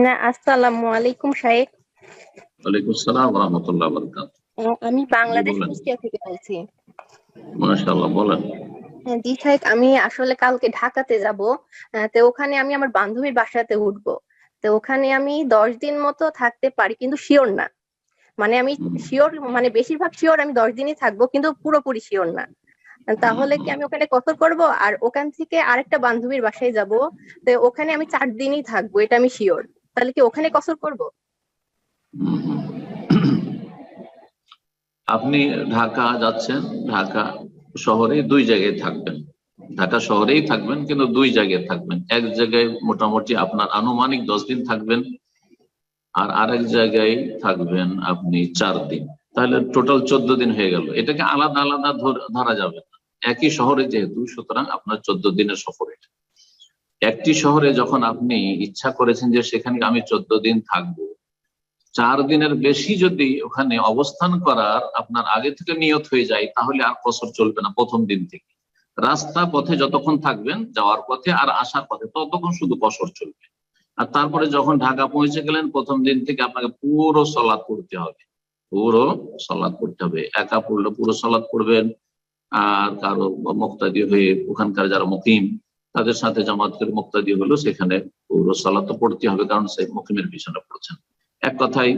না, আসসালামু আলাইকুম শাহেখ। ওয়ালাইকুম আসসালাম ওয়া রাহমাতুল্লাহি ওয়া বারাকাতুহু। আমি জি বাংলাদেশ বলেন। কুষ্টিয়া থেকে বলছি। মাশাআল্লাহ, বলেন। হ্যাঁ জি শাহেখ, আমি আসলে কালকে ঢাকাতে যাব। তো ওখানে আমি আমার বান্ধবীর বাসাতে উঠবো। তো ওখানে আমি 10 দিন মতো থাকতে পারি, কিন্তু শিওর না। মানে আমি হুম, শিওর, মানে বেশিরভাগ শিওর আমি 10 দিনই থাকবো, কিন্তু পুরোপুরি শিওর না। তাহলে কি আমি ওখানে কসর করব? আর ওখান থেকে আরেকটা বান্ধবীর বাসায় যাব। তো ওখানে আমি 4 দিনই থাকবো, এটা আমি শিওর। তাহলে কি ওখানে কসর করব? হুম, হুম। আপনি ঢাকা যাচ্ছেন, ঢাকা শহরে 2 জায়গায় থাকবেন। ঢাকা শহরেই থাকবেন, কিন্তু 2 জায়গায় থাকবেন। এক জায়গায় মোটামুটি আপনার আনুমানিক 10 দিন থাকবেন, আর আরেক জায়গায় থাকবেন আপনি 4 দিন। তাহলে টোটাল 14 দিন হয়ে গেল। এটাকে আলাদা আলাদা ধরা যাবে না, একই শহরে যেহেতু, সুতরাং আপনার 14 দিনের সফর এটা। একটি শহরে যখন আপনি ইচ্ছা করেছেন যে সেখানে আমি 14 দিন থাকবো, 4 দিনের বেশি যদি ওখানে অবস্থান করার আপনার আগে থেকে নিয়ত হয়ে যায়, তাহলে আর কসর চলবে না প্রথম দিন থেকে। রাস্তা পথে যতক্ষণ থাকবেন, যাওয়ার পথে আর আসার পথে, ততক্ষণ শুধু কসর চলবে। আর তারপরে যখন ঢাকা পৌঁছে গেলেন, প্রথম দিন থেকে আপনাকে পুরো সলাৎ পড়তে হবে। পুরো সলাৎ পড়তে হবে, একা পড়লে পুরো সলাৎ পড়বেন। আর কারো মুক্তাদি হয়ে ওখানকার যারা মুকিম, তাদের সাথে জামাত করে মুক্তাদি হলো, সেখানে পুরো সালাত তো পড়তে হবে, কারণ সে মুকিমের পিছনে পড়ছেন। এক কথায়,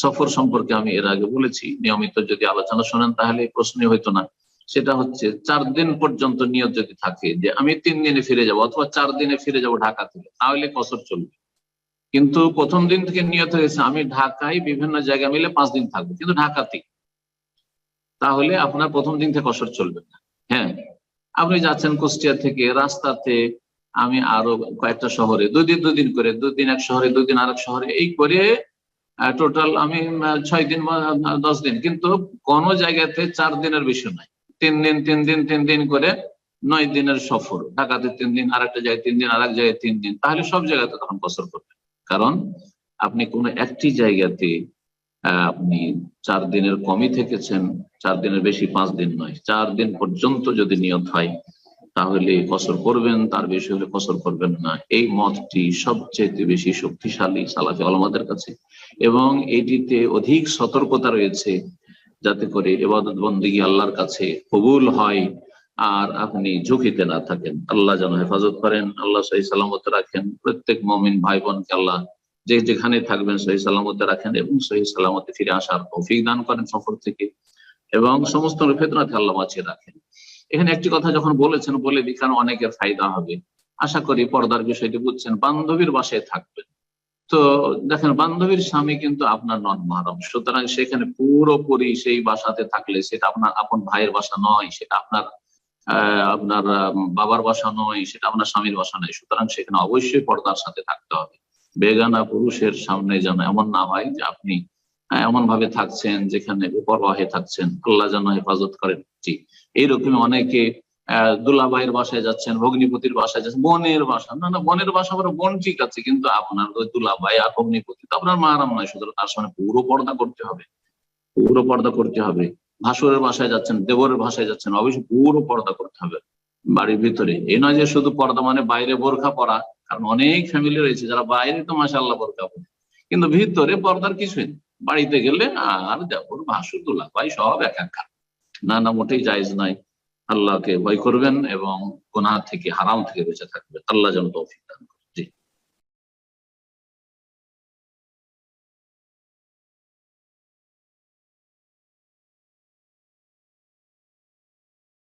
সফর সম্পর্কে আমি এর আগে বলেছি, নিয়মিত যদি আলোচনা শোনেন তাহলে এই প্রশ্নই হইতো না। সেটা হচ্ছে 4 দিন পর্যন্ত নিয়ত যদি থাকে যে আমি 3 দিনে ফিরে যাব, অথবা 4 দিনে ফিরে যাব ঢাকা থেকে, তাহলে কসর চলবে। কিন্তু প্রথম দিন থেকে নিয়ত হয়েছে আমি ঢাকায় বিভিন্ন জায়গা মিলে 5 দিন থাকবো, কিন্তু ঢাকাতেই, তাহলে আপনার প্রথম দিন থেকে কসর চলবে না। হ্যাঁ, আপনি যাচ্ছেন কুষ্টিয়া থেকে, রাস্তাতে আমি আরো কয়েকটা শহরে 2 দিন করে, 2 দিন এক শহরে, 2 দিন আরেক শহরে, এই করে টোটাল আমি 6 দিন বা 10 দিন, কিন্তু কোন জায়গাতে 4 দিনের বেশি নয়। 3 দিন 3 দিন 3 দিন করে 9 দিনের সফর। ঢাকাতে 3 দিন, আরেকটা জায়গায় 3 দিন, আরেক জায়গায় 3 দিন, তাহলে সব জায়গাতে তখন কসর করবেন। কারণ আপনি কোনো একটি জায়গাতে আপনি 4 দিনের কমই থেকেছেন, 4 দিনের বেশি, 5 দিন নয়, 4 দিন পর্যন্ত যদি নিয়ত হয় তাহলে কসর করবেন, তার বেশি হলে কসর করবেন না। এই মতটি সবচেয়ে বেশি শক্তিশালী সালাফি ওলামাদের কাছে, এবং এটিতে অধিক সতর্কতা রয়েছে, যাতে করে ইবাদত বন্দেগী আল্লাহর কাছে কবুল হয় আর আপনি ঝুঁকিতে না থাকেন। আল্লাহ যেন হেফাজত করেন, আল্লাহ সহি সালামতে রাখেন। প্রত্যেক মুমিন ভাই বোনকে আল্লাহ যে যেখানে থাকবেন সহি সালামতে রাখেন, এবং সহি সালামতে ফিরে আসার তৌফিক দান করেন সফর থেকে, এবং সমস্ত ফিতনা থেকে আল্লাহ বাঁচিয়ে রাখেন। এখানে একটি কথা যখন বলেছেন, বলে দিই, কারণ অনেকের ফায়দা হবে। আশা করি পর্দার বিষয়টি বুঝছেন। বান্ধবীর বাসায় থাকবেন, তো দেখেন, বান্ধবীর স্বামী কিন্তু আপনার নন মাহরম, সুতরাং সেখানে পুরোপুরি সেই বাসাতে থাকলে সেটা আপনার আপন ভাইয়ের বাসা নয়, সেটা আপনার আপনার বাবার বাসা নয়, সেটা আপনার স্বামীর বাসা নয়। সুতরাং সেখানে অবশ্যই পর্দার সাথে থাকতে হবে। বেগানা পুরুষের সামনে যেন এমন না হয় যে আপনি এমন ভাবে থাকছেন যেখানে বেপরোয়া হয়ে থাকছেন। আল্লাহ যেন হেফাজত করেন। জি, এইরকম অনেকে দুলাভাইয়ের বাসায় যাচ্ছেন, ভগ্নিপতির বাসায় যাচ্ছেন, বোনের বাসা, না না, বোনের বাসা আবার বোন ঠিক আছে, কিন্তু আপনার ওই দুলাভাই আর ভগ্নিপতি তো আপনার মাহারাম নয়, সুতরাং তার সামনে পুরো পর্দা করতে হবে, পুরো পর্দা করতে হবে। ভাসুরের বাসায় যাচ্ছেন, দেবরের বাসায় যাচ্ছেন, অবশ্যই পুরো পর্দা করতে হবে বাড়ির ভিতরে। এই নয় যে শুধু পর্দা মানে বাইরে বোরখা পরা, কারণ অনেক ফ্যামিলি রয়েছে যারা বাইরে তো মাশাআল্লাহ বোরখা পরে, কিন্তু ভিতরে পর্দার কিছুই নেই। বাড়িতে গেলে আর দেবর ভাসুর দুলাভাই সব একাকার। না না, মোটেই জায়েজ নাই। আল্লাহকে ভয় করবেন এবং গুনাহ থেকে, হারাম থেকে বেঁচে থাকবেন। আল্লাহ যেন তৌফিক দান করেন।